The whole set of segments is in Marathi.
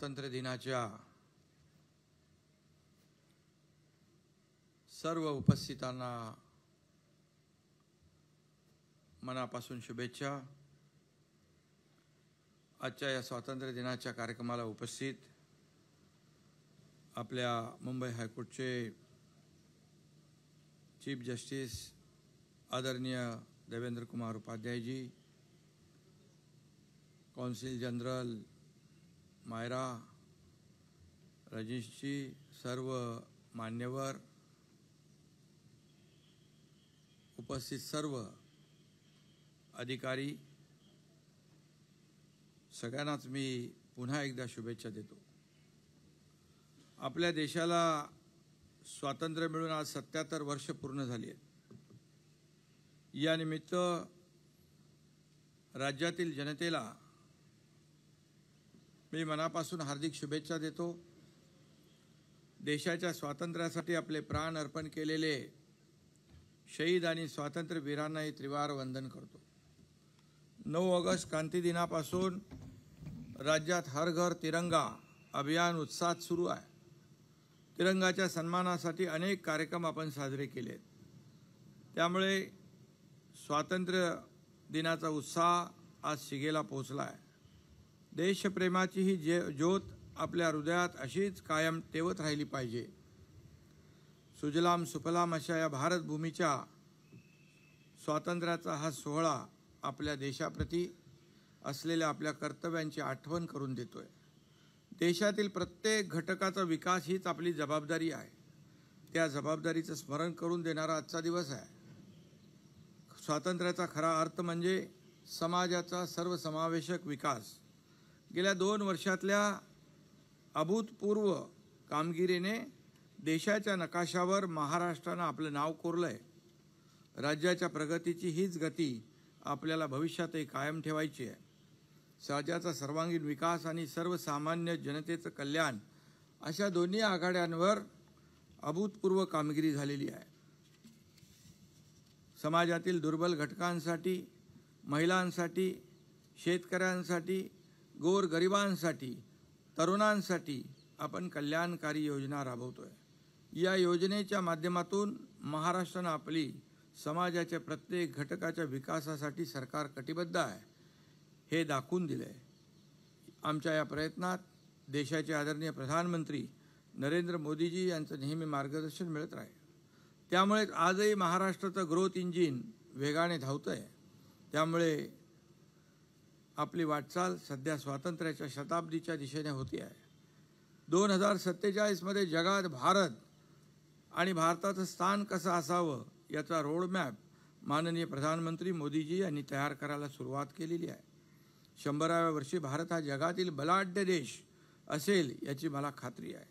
स्वातंत्र्य दिनाच्या सर्व उपस्थितांना मनापासून शुभेच्छा। आजच्या या स्वातंत्र्य दिनाच्या कार्यक्रमाला उपस्थित आपल्या मुंबई हायकोर्टचे चीफ जस्टिस आदरणीय देवेंद्र कुमार उपाध्याय जी, कौन्सिल जनरल मायरा रजनीश जी, सर्व मान्यवर, उपस्थित सर्व अधिकारी, सगळ्यांनाच मी पुन्हा एकदा शुभेच्छा देतो। आपल्या देशाला स्वातंत्र्य मिळून आज 77 वर्ष पूर्ण झाली आहेत। या निमित्त राज्यातील जनतेला मी मनापासून हार्दिक शुभेच्छा देतो। देशाच्या स्वातंत्र्यासाठी आपले प्राण अर्पण केलेले शहीद आणि स्वातंत्र्यवीरांनाही त्रिवार वंदन करतो। 9 ऑगस्ट क्रांती दिनापासून राज्यात हर घर तिरंगा अभियान उत्साहात सुरू आहे। तिरंगाच्या सन्मानासाठी अनेक कार्यक्रम आपण साजरे केले। त्यामुळे स्वातंत्र्य दिनाचा उत्साह आज शिगेला पोहोचला आहे। देशप्रेमाची ही ज्योत आपल्या हृदयात अशीच कायम तेवत राहिली पाहिजे। सुजलाम सुफलाम अशा या भारत भूमीच्या स्वातंत्र्याचा हा सोहळा आपल्या देशाप्रती असलेल्या आपल्या कर्तव्यांची आठवण करून देतोय। देशातील प्रत्येक घटकाचा विकास हीच आपली जबाबदारी आहे। त्या जबाबदारीचं स्मरण करून देणारा आजचा दिवस आहे। स्वातंत्र्याचा खरा अर्थ म्हणजे समाजाचा सर्वसमावेशक विकास। गेल्या 2 वर्षातल्या अभूतपूर्व कामगिरीने देशाच्या नकाशावर महाराष्ट्रानं आपलं नाव कोरलंय। राज्याच्या प्रगतीची हीच गती आपल्याला भविष्यातही कायम ठेवायची आहे। समाजाचा सर्वांगीण विकास आणि सर्वसामान्य जनतेचं कल्याण अशा दोन्ही आघाड्यांवर अभूतपूर्व कामगिरी झालेली आहे। समाजातील दुर्बल घटकांसाठी, महिलांसाठी, शेतकऱ्यांसाठी, गोरगरिबांसाठी, तरुणांसाठी आपण कल्याणकारी योजना राबवतोय। या योजनेच्या माध्यमातून महाराष्ट्रानं आपली समाजाच्या प्रत्येक घटकाच्या विकासासाठी सरकार कटिबद्ध आहे हे दाखवून दिलंय। आमच्या या प्रयत्नात देशाचे आदरणीय प्रधानमंत्री नरेंद्र मोदीजी यांचं नेहमी मार्गदर्शन मिळत राहील। त्यामुळे आजही महाराष्ट्राचं ग्रोथ इंजिन वेगाने धावतंय। त्यामुळे आपली वाटचाल सध्या स्वातंत्र्याच्या शताब्दीच्या दिशेने होती आहे। 2047 मध्ये जगात भारत आणि भारताचं स्थान कसं असावं याचा रोडमॅप माननीय प्रधानमंत्री मोदीजी यांनी तयार करायला सुरुवात केलेली आहे। 100व्या वर्षी भारत हा जगातील बलाढ्य देश असेल याची मला खात्री आहे।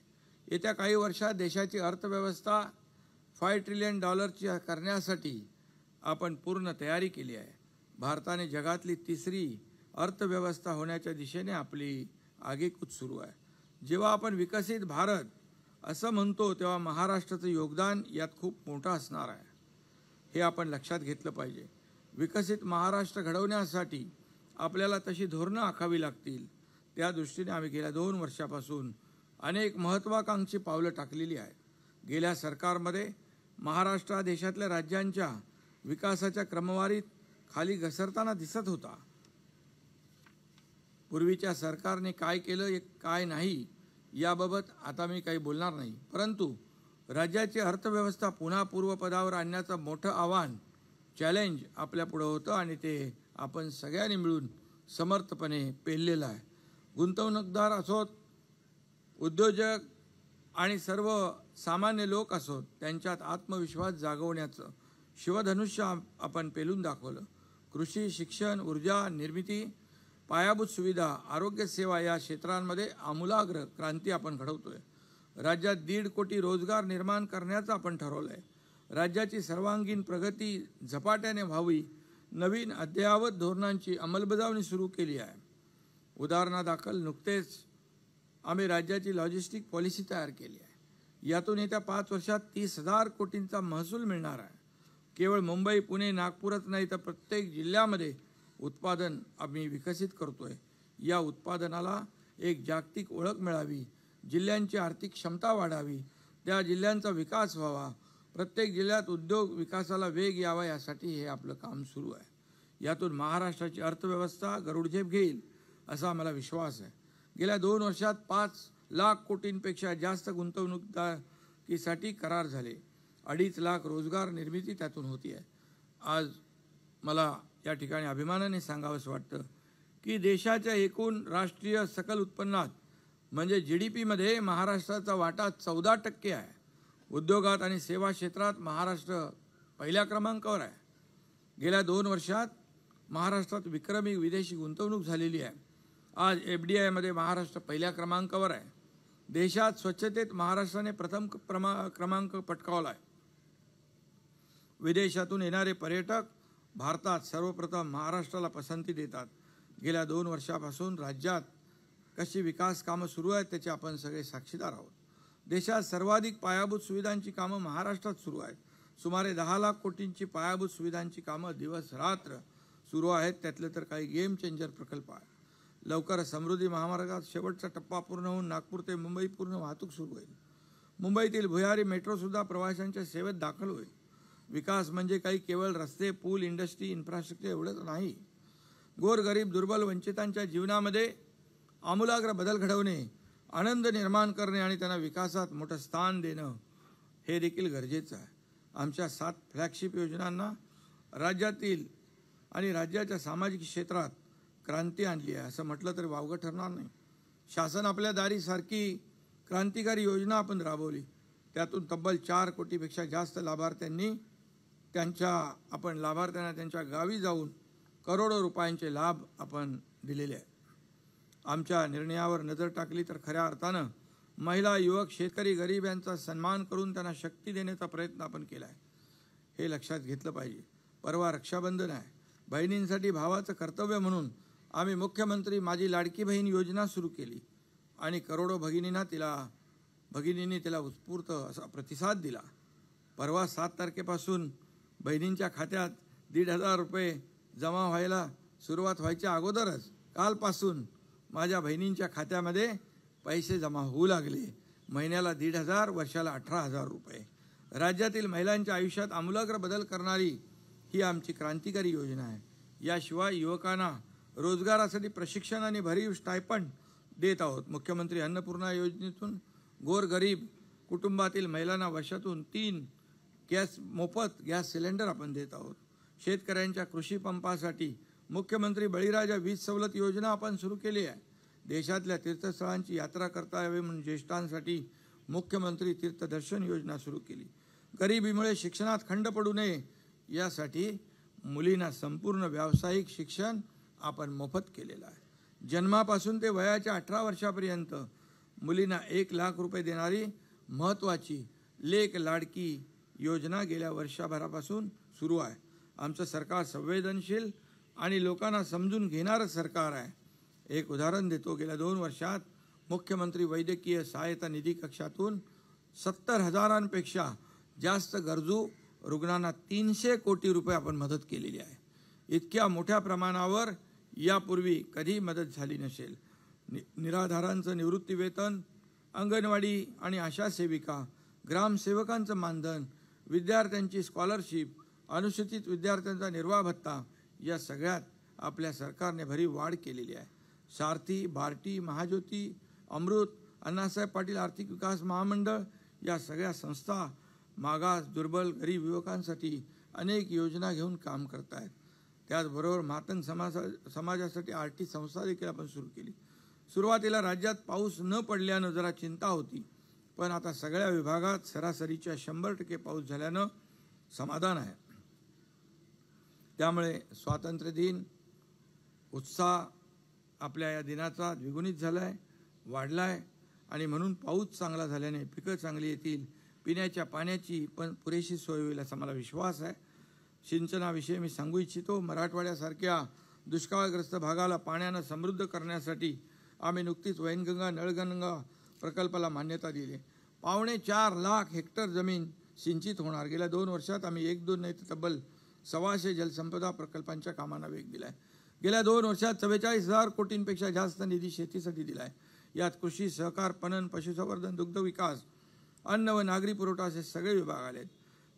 येत्या काही वर्षात देशाची अर्थव्यवस्था $5 ट्रिलियन करण्यासाठी आपण पूर्ण तयारी केली आहे। भारताने जगातली 3री अर्थव्यवस्था होण्याच्या दिशेने आपली आगेकूच सुरू आहे। जेव्हा आपण विकसित भारत असं म्हणतो तेव्हा महाराष्ट्राचं योगदान यात खूप मोठं असणार आहे, हे आपण लक्षात घेतलं पाहिजे। विकसित महाराष्ट्र घडवण्यासाठी आपल्याला तशी धोरणं आखावी लागतील। त्या दृष्टीने आम्ही गेल्या 2 वर्षापासून अनेक महत्त्वाकांक्षी पावलं टाकलेली आहेत। गेल्या सरकारमध्ये महाराष्ट्र देशातल्या राज्यांच्या विकासाच्या क्रमवारीत खाली घसरताना दिसत होता। पूर्वीच्या सरकारने काय केलं काय नाही याबाबत आता मी काही बोलणार नाही, परंतु राज्याची अर्थव्यवस्था पुन्हा पूर्वपदावर आणण्याचं मोठं आव्हान चॅलेंज आपल्या पुढे होतं आणि ते आपण सगळ्यांनी मिळून समर्थपणे पेललेलं आहे। गुंतवणूकदार असोत, उद्योजक आणि सर्व सामान्य लोक असोत, त्यांच्यात आत्मविश्वास जागवण्याचं शिवधनुष्य आपण पेलून दाखवलं। कृषी, शिक्षण, ऊर्जा निर्मिती, पायाभूत सुविधा, आरोग्य सेवा या क्षेत्रांमध्ये आमूलाग्र क्रांती आपण घडवतोय। राज्यात 1.5 कोटी रोजगार निर्माण करण्याचं आपण ठरवलंय। राज्याची सर्वांगीण प्रगती झपाट्याने व्हावी, नवीन अद्ययावत धोरणांची अंमलबजावणी सुरू केली आहे। उदाहरणादाखल नुकतेच आम्ही राज्याची लॉजिस्टिक पॉलिसी तयार केली आहे। यातून येत्या 5 वर्षात 30,000 कोटींचा महसूल मिळणार आहे। केवळ मुंबई, पुणे, नागपूरच नाही तर प्रत्येक जिल्ह्यामध्ये उत्पादन आम्ही विकसित करतोय। या उत्पादनाला एक जागतिक ओळख मिळावी, जिल्ह्यांची आर्थिक क्षमता वाढावी, त्या जिल्ह्यांचा विकास व्हावा, प्रत्येक जिल्ह्यात उद्योग विकासाला वेग यावा, यासाठी हे आपलं काम सुरू आहे. यातून महाराष्ट्राची अर्थव्यवस्था गरुडझेप घेईल असा मला विश्वास आहे. गेल्या 2 वर्षात 5 लाख कोटींपेक्षा जास्त गुंतवणुकीसाठी करार झाले. 2.5 लाख रोजगार निर्मिती त्यातून होती आहे. आज मला या ठिकाणी अभिमानाने सांगावंसं वाटतं की देशाच्या एकूण राष्ट्रीय सकल उत्पन्नात म्हणजे GDP मध्ये महाराष्ट्राचा वाटा 14% आहे. उद्योगात आणि सेवा क्षेत्रात महाराष्ट्र पहिल्या क्रमांकावर आहे. गेल्या 2 वर्षात महाराष्ट्रात विक्रमी विदेशी गुंतवणूक झालेली आहे. आज FDI मध्ये महाराष्ट्र पहिल्या क्रमांकावर आहे. देशात स्वच्छतेत महाराष्ट्राने प्रथम क्रमांक पटकावला आहे. विदेशातून येणारे पर्यटक भारतात सर्वप्रथम महाराष्ट्राला पसंती देतात. गेल्या 2 वर्षापासून राज्यात कशी विकास कामं सुरू आहेत त्याचे आपण सगळे साक्षीदार आहोत. देशात सर्वाधिक पायाभूत सुविधांची कामं महाराष्ट्रात सुरू आहेत. सुमारे 10 लाख कोटींची पायाभूत सुविधांची कामं दिवस रात्र सुरू आहेत. त्यातले तर काही गेम चेंजर प्रकल्प आहेत. लवकर समृद्धी महामार्गात शेवटचा टप्पा पूर्ण होऊन नागपूर ते मुंबई पूर्ण वाहतूक सुरू होईल. मुंबईतील भुयारी मेट्रोसुद्धा प्रवाशांच्या सेवेत दाखल होईल. विकास म्हणजे काही केवळ रस्ते, पूल, इंडस्ट्री, इन्फ्रास्ट्रक्चर एवढंच नाही. गोरगरीब, दुर्बल, वंचितांच्या जीवनामध्ये आमूलाग्र बदल घडवणे, आनंद निर्माण करणे आणि त्यांना विकासात मोठं स्थान देणं हे देखील गरजेचं आहे. आमच्या 7 फ्लॅगशिप योजनांना राज्यातील आणि राज्याच्या सामाजिक क्षेत्रात क्रांती आणली आहे असं म्हटलं तरी वावगं ठरणार नाही. शासन आपल्या दारीसारखी क्रांतिकारी योजना आपण राबवली. त्यातून तब्बल 4 कोटीपेक्षा जास्त लाभार्थ्यांना त्यांच्या गावी जाऊन करोडो रुपयांचे लाभ आपण दिलेले आहेत. आमच्या निर्णयावर नजर टाकली तर खऱ्या अर्थानं महिला, युवक, शेतकरी, गरीब यांचा सन्मान करून त्यांना शक्ती देण्याचा प्रयत्न आपण केला आहे. हे लक्षात घेतलं पाहिजे. परवा रक्षाबंधन आहे. बहिणींसाठी भावाचं कर्तव्य म्हणून आम्ही मुख्यमंत्री माझी लाडकी बहीण योजना सुरू केली आणि करोडो भगिनींनी तिला उत्स्फूर्त असा प्रतिसाद दिला. परवा 7 तारखेपासून बहिणींच्या खात्यात 1,500 रुपये जमा व्हायला सुरुवात व्हायच्या अगोदरच कालपासून माझ्या बहिणींच्या खात्यामध्ये पैसे जमा होऊ लागले. महिन्याला 1,500, वर्षाला 18,000 रुपये. राज्यातील महिलांच्या आयुष्यात आमूलाग्र बदल करणारी ही आमची क्रांतिकारी योजना आहे. याशिवाय युवकांना रोजगारासाठी प्रशिक्षण आणि भरीव स्टायपंड देत आहोत. मुख्यमंत्री अन्नपूर्णा योजनेतून गोरगरीब कुटुंबातील महिलांना वर्षातून 3 मोफत गॅस सिलेंडर आपण देत आहोत. शेतकऱ्यांच्या कृषी पंपासाठी मुख्यमंत्री बळीराजा वीज सवलत योजना आपण सुरू केली आहे. देशातल्या तीर्थस्थळांची यात्रा करता यावी म्हणून ज्येष्ठांसाठी मुख्यमंत्री तीर्थदर्शन योजना सुरू केली. गरिबीमुळे शिक्षणात खंड पडू नये यासाठी मुलींना संपूर्ण व्यावसायिक शिक्षण आपण मोफत केलेलं आहे. जन्मापासून ते वयाच्या 18 वर्षापर्यंत मुलींना 1 लाख रुपये देणारी महत्त्वाची लेक लाडकी योजना गेल्या वर्षभरापासून सुरू आहे. आमचं सरकार संवेदनशील आणि लोकांना समजून घेणारं सरकार आहे. एक उदाहरण देतो. गेल्या 2 वर्षात मुख्यमंत्री वैद्यकीय सहायता निधी कक्षातून 70,000पेक्षा जास्त गरजू रुग्णांना 300 कोटी रुपये आपण मदत केलेली आहे. इतक्या मोठ्या प्रमाणावर यापूर्वी कधी मदत झाली नसेल. निराधारांचं निवृत्ती वेतन, अंगणवाडी आणि आशा सेविका, ग्रामसेवकांचं मानधन, विद्यार्थ्यांची स्कॉलरशिप, अनुसूचित विद्यार्थ्यांचा निर्वाह भत्ता या सगळ्यात आपल्या सरकारने भरीव वाढ केलेली आहे. सारथी, बार्टी, महाज्योती, अमृत, अण्णासाहेब पाटील आर्थिक विकास महामंडळ या सगळ्या संस्था मागास, दुर्बल, गरीब युवकांसाठी अनेक योजना घेऊन काम करत आहेत. त्याचबरोबर मातंग समाजासाठी आर्थिक संस्था देखील आपण सुरू केली. सुरुवातीला राज्यात पाऊस न पडल्यानं जरा चिंता होती, पण आता सगळ्या विभागात सरासरीच्या 100% पाऊस झाल्यानं समाधान आहे. त्यामुळे स्वातंत्र्य दिन उत्साह आपल्या या दिनाचा द्विगुणित झाला आहे, वाढला आहे आणि म्हणून पाऊस चांगला झाल्याने पिकं चांगली येतील. पिण्याच्या पाण्याची पण पुरेशी सोय होईल असा मला विश्वास आहे. सिंचनाविषयी मी सांगू इच्छितो. मराठवाड्यासारख्या दुष्काळग्रस्त भागाला पाण्यानं समृद्ध करण्यासाठी आम्ही नुकतीच वैनगंगा नळगंगा प्रकल्पाला मान्यता दिली. 4.25 लाख हेक्टर जमीन सिंचित होणार. गेल्या 2 वर्षात आम्ही 1-2 नाही तर तब्बल 1,200 जलसंपदा प्रकल्पांच्या कामांना वेग दिला आहे. गेल्या 2 वर्षात 44,000 कोटींपेक्षा जास्त निधी शेतीसाठी दिला आहे. यात कृषी, सहकार, पणन, पशुसंवर्धन, दुग्ध विकास, अन्न व नागरी पुरवठा असे सगळे विभाग आलेत.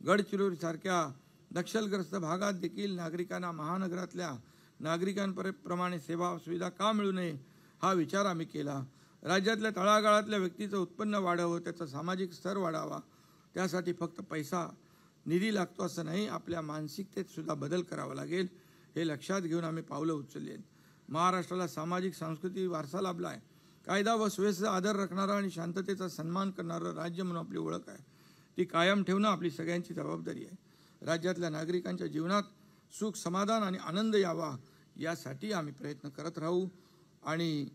गडचिरोलीसारख्या नक्षलग्रस्त भागात देखील नागरिकांना महानगरातल्या नागरिकांप्रमाणे सेवा सुविधा का मिळू नये हा विचार आम्ही केला. राज्यातल्या तळागाळातल्या व्यक्तीचं उत्पन्न वाढावं, त्याचा सामाजिक स्तर वाढावा, त्यासाठी फक्त पैसा निधी लागतो असं नाही, आपल्या मानसिकतेत सुद्धा बदल करावा लागेल. हे लक्षात घेऊन आम्ही पावलं उचलली आहेत. महाराष्ट्राला सामाजिक सांस्कृतिक वारसा लाभला आहे. कायदा व सुव्यवस्थेचा आदर राखणारा आणि शांततेचा सन्मान करणारं राज्य म्हणून आपली ओळख आहे. ती कायम ठेवणं आपली सगळ्यांची जबाबदारी आहे. राज्यातल्या नागरिकांच्या जीवनात सुख, समाधान आणि आनंद यावा यासाठी आम्ही प्रयत्न करत राहू आणि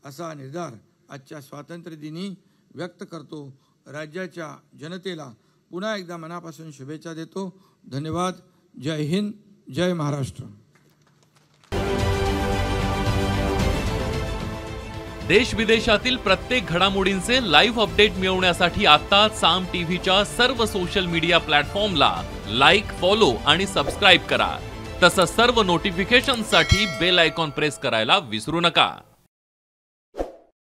असा निर्धार आजच्या स्वातंत्र्य दिनी व्यक्त करतो. राज्याच्या जनतेला पुन्हा एकदा मनापासून शुभेच्छा देतो. धन्यवाद. जय हिंद, जय महाराष्ट्र. देश विदेशातील प्रत्येक घडामोडींचे लाईव्ह अपडेट मिळवण्यासाठी आता साम टीव्हीच्या सर्व सोशल मीडिया प्लॅटफॉर्मला लाईक, फॉलो आणि सबस्क्राईब करा. तसंच सर्व नोटिफिकेशनसाठी बेल आयकॉन प्रेस करायला विसरू नका.